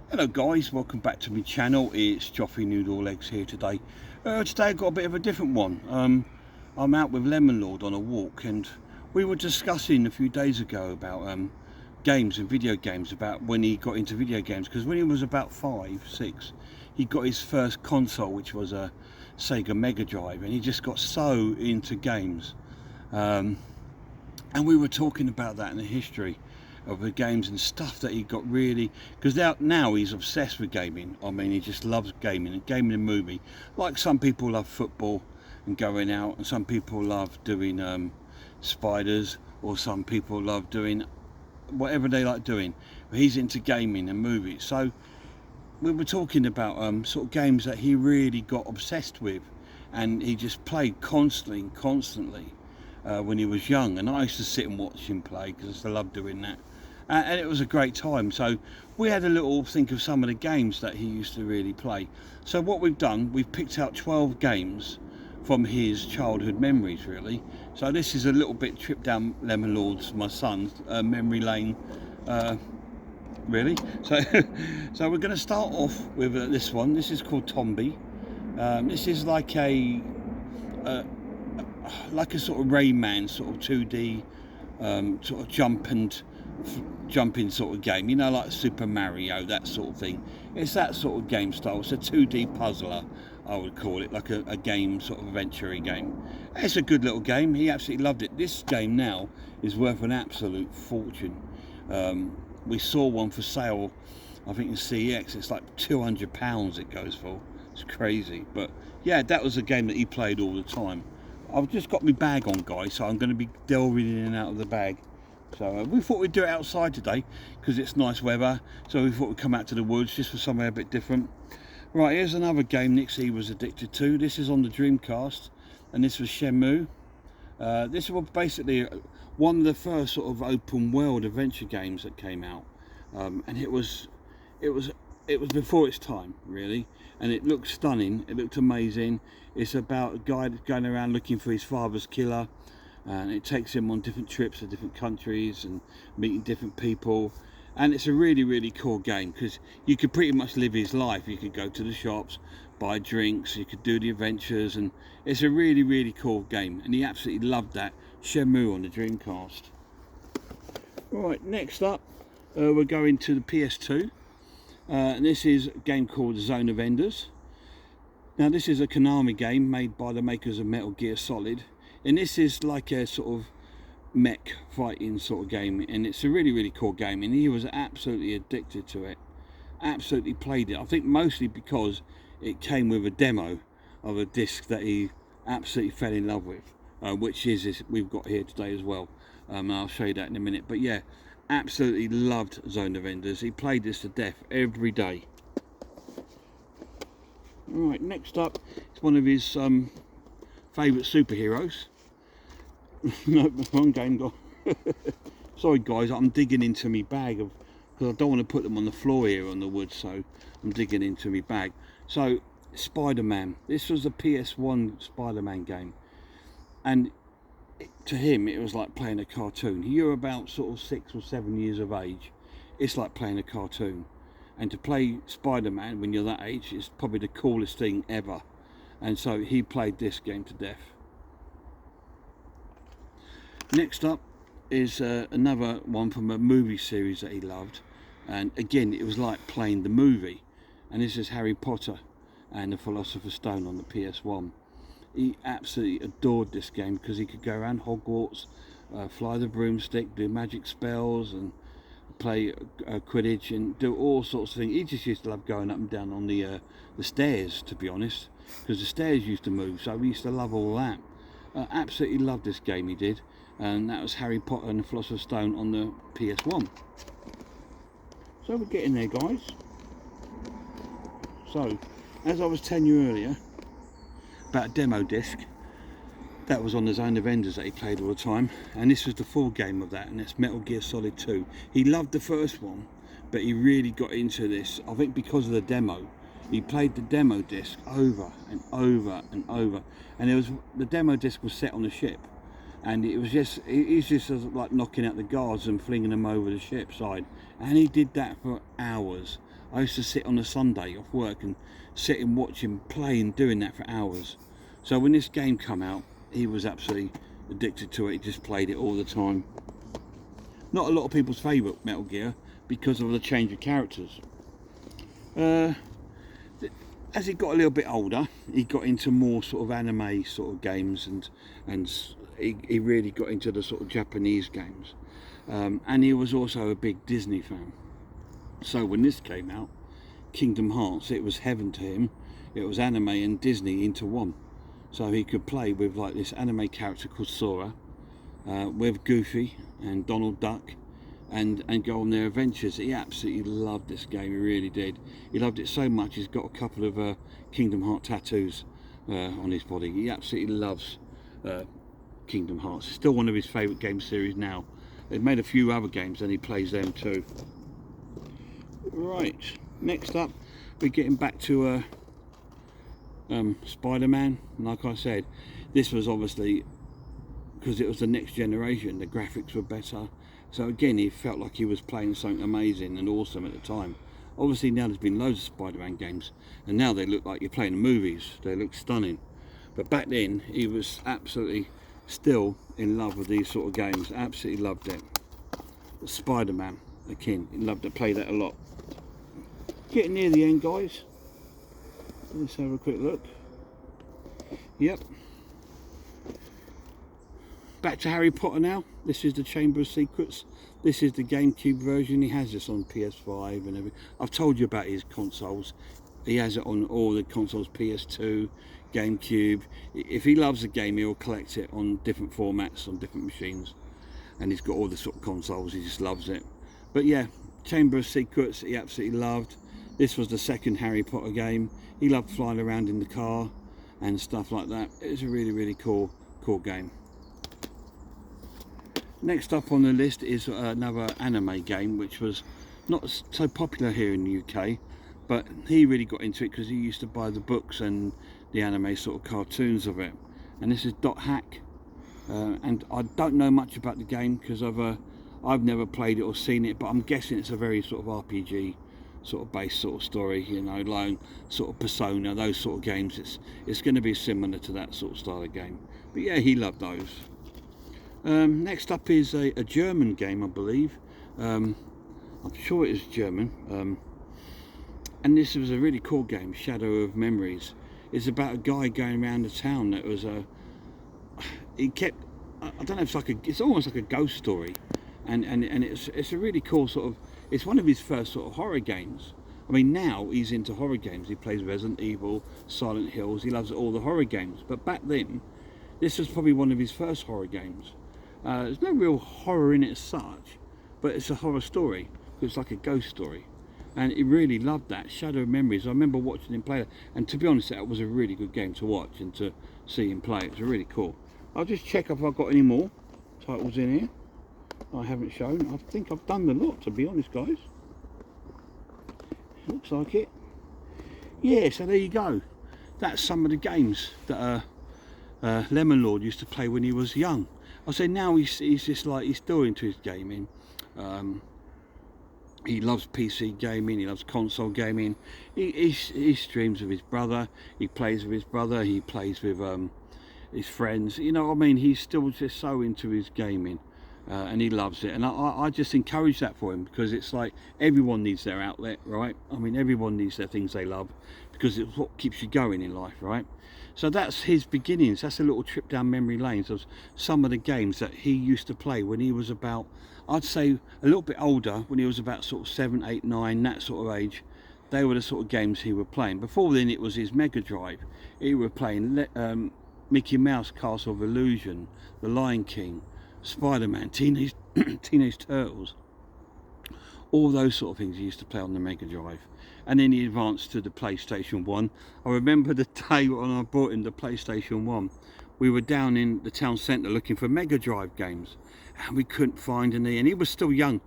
Hello guys, welcome back to my channel. It's Joffrey Noodle Legs here today. Today I've got a bit of a different one. I'm out with Lemonlord on a walk, and we were discussing a few days ago about games and video games, about when he got into video games, because when he was about 5, 6, he got his first console, which was a Sega Mega Drive, and he just got so into games. And we were talking about that in the history of the games and stuff that he got really, because now he's obsessed with gaming. I mean, he just loves gaming and gaming and movie. Like some people love football and going out, and some people love doing spiders, or some people love doing whatever they like doing. But he's into gaming and movies. So we were talking about sort of games that he really got obsessed with, and he just played constantly when he was young. And I used to sit and watch him play because I love doing that. And it was a great time. So we had a little think of some of the games that he used to really play. So what we've done, we've picked out 12 games from his childhood memories, really. So this is a little bit trip down Lemonlord's, my son's, memory lane, really. So so we're going to start off with this one. This is called Tombi. This is like a sort of Rayman sort of 2D sort of jumping sort of game, you know, like Super Mario, that sort of thing. It's that sort of game style. It's a 2D puzzler, I would call it, like a game sort of adventure game. It's a good little game. He absolutely loved it. This game now is worth an absolute fortune. We saw one for sale, I think in CEX. It's like £200 it goes for. It's crazy. But yeah, that was a game that he played all the time. I've just got my bag on, guys, so I'm going to be delving in and out of the bag. So we thought we'd do it outside today because it's nice weather, so we thought we'd come out to the woods just for somewhere a bit different. Right, here's another game Nixie was addicted to. This is on the Dreamcast, and this was Shenmue. This was basically one of the first sort of open world adventure games that came out, and it was before its time, really, and it looked stunning. It looked amazing. It's about a guy that's going around looking for his father's killer, and it takes him on different trips to different countries and meeting different people. And it's a really cool game because you could pretty much live his life. You could go to the shops, buy drinks, you could do the adventures, and it's a really cool game, and he absolutely loved that. Shenmue on the Dreamcast. Right, next up we're going to the PS2, and this is a game called Zone of Enders. Now this is a Konami game made by the makers of Metal Gear Solid, and this is like a sort of mech fighting sort of game, and it's a really cool game, and he was absolutely addicted to it. Absolutely played it. I think mostly because it came with a demo of a disc that he absolutely fell in love with, which is this we've got here today as well. I'll show you that in a minute. But yeah, absolutely loved Zone of Enders. He played this to death every day. Right, next up is one of his favourite superheroes. No, wrong game, guy. Sorry guys, I'm digging into my bag because I don't want to put them on the floor here on the wood, so I'm digging into my bag. So Spider-Man, this was a PS1 Spider-Man game, and to him it was like playing a cartoon. You're about sort of 6 or 7 years of age, it's like playing a cartoon, and to play Spider-Man when you're that age is probably the coolest thing ever. And so he played this game to death. Next up is another one from a movie series that he loved, and again it was like playing the movie, and this is Harry Potter and the Philosopher's Stone on the PS1. He absolutely adored this game because he could go around Hogwarts, fly the broomstick, do magic spells, and play Quidditch and do all sorts of things. He just used to love going up and down on the stairs, to be honest, because the stairs used to move, so we used to love all that. Absolutely loved this game, he did. And that was Harry Potter and the Philosopher's Stone on the PS1. So we're getting there, guys. So, as I was telling you earlier about a demo disc that was on the Zone of Enders that he played all the time, and this was the full game of that, and it's Metal Gear Solid 2. He loved the first one, but he really got into this, I think because of the demo. He played the demo disc over and over and over, and the demo disc was set on a ship, and it was just, he's just like knocking out the guards and flinging them over the ship side, and he did that for hours. I used to sit on a Sunday off work and sit and watch him play and doing that for hours. So when this game come out, he was absolutely addicted to it. He just played it all the time. Not a lot of people's favourite Metal Gear because of the change of characters. As he got a little bit older, he got into more sort of anime sort of games, and he really got into the sort of Japanese games. And he was also a big Disney fan. So when this came out, Kingdom Hearts, it was heaven to him. It was anime and Disney into one. So he could play with like this anime character called Sora, with Goofy and Donald Duck, and go on their adventures. He absolutely loved this game, he really did. He loved it so much he's got a couple of Kingdom Hearts tattoos on his body. He absolutely loves Kingdom Hearts. It's still one of his favourite game series now. They've made a few other games and he plays them too. Right, next up we're getting back to Spider-Man. Like I said, this was obviously because it was the next generation, the graphics were better. So again, he felt like he was playing something amazing and awesome at the time. Obviously now there's been loads of Spider-Man games, and now they look like you're playing the movies. They look stunning. But back then, he was absolutely still in love with these sort of games. Absolutely loved it. Spider-Man, again, he loved to play that a lot. Getting near the end, guys. Let's have a quick look. Yep. Back to Harry Potter now. This is the Chamber of Secrets. This is the GameCube version. He has this on PS5 and everything. I've told you about his consoles. He has it on all the consoles, PS2, GameCube. If he loves a game, he'll collect it on different formats, on different machines. And he's got all the sort of consoles, he just loves it. But yeah, Chamber of Secrets, he absolutely loved. This was the second Harry Potter game. He loved flying around in the car and stuff like that. It was a really, really cool game. Next up on the list is another anime game which was not so popular here in the UK, but he really got into it because he used to buy the books and the anime sort of cartoons of it. And this is Dot Hack, and I don't know much about the game because I've never played it or seen it, but I'm guessing it's a very sort of RPG sort of based sort of story, you know, like sort of Persona, those sort of games. It's going to be similar to that sort of style of game. But yeah, he loved those. Next up is a German game, I believe. I'm sure it is German. And this was a really cool game, Shadow of Memories. It's about a guy going around the town that was he kept, I don't know, it's almost like a ghost story, and it's a really cool sort of, it's one of his first sort of horror games. I mean, now he's into horror games. He plays Resident Evil, Silent Hills. He loves all the horror games. But back then, this was probably one of his first horror games. There's no real horror in it as such, but it's a horror story. It's like a ghost story. And he really loved that, Shadow of Memories. I remember watching him play it. And to be honest, that was a really good game to watch and to see him play. It was really cool. I'll just check if I've got any more titles in here I haven't shown. I think I've done the lot, to be honest, guys. Looks like it. Yeah, so there you go. That's some of the games that Lemonlord used to play when he was young. I say now he's just like, he's still into his gaming. He loves PC gaming, he loves console gaming. He streams with his brother, he plays with his brother, he plays with his friends. You know what I mean? He's still just so into his gaming. And he loves it, and I just encourage that for him, because it's like everyone needs their outlet, right? I mean, everyone needs their things they love, because it's what keeps you going in life, right? So that's his beginnings. That's a little trip down memory lanes of some of the games that he used to play when he was about, I'd say a little bit older, when he was about sort of 7, 8, 9, that sort of age. They were the sort of games he was playing. Before then it was his Mega Drive. He was playing Mickey Mouse Castle of Illusion, The Lion King, Spider-Man, Teenage Turtles, all those sort of things he used to play on the Mega Drive. And then he advanced to the PlayStation 1. I remember the day when I bought him the PlayStation 1, we were down in the town centre looking for Mega Drive games, and we couldn't find any, and he was still young.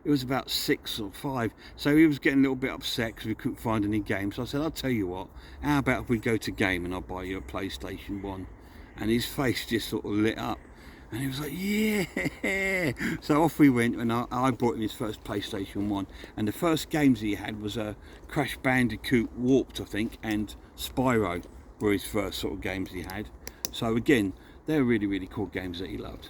It was about 6 or 5, so he was getting a little bit upset because we couldn't find any games. So I said, I'll tell you what, how about if we go to Game and I'll buy you a PlayStation 1? And his face just sort of lit up. And he was like, yeah. So off we went, and I bought him his first PlayStation 1. And the first games he had was Crash Bandicoot Warped, I think, and Spyro were his first sort of games he had. So again, they're really, really cool games that he loved.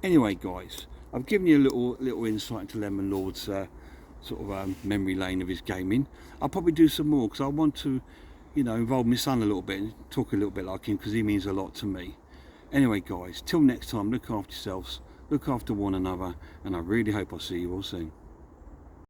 Anyway, guys, I've given you a little insight into Lemonlord's sort of memory lane of his gaming. I'll probably do some more because I want to, you know, involve my son a little bit and talk a little bit like him because he means a lot to me. Anyway, guys, till next time, look after yourselves, look after one another, and I really hope I'll see you all soon.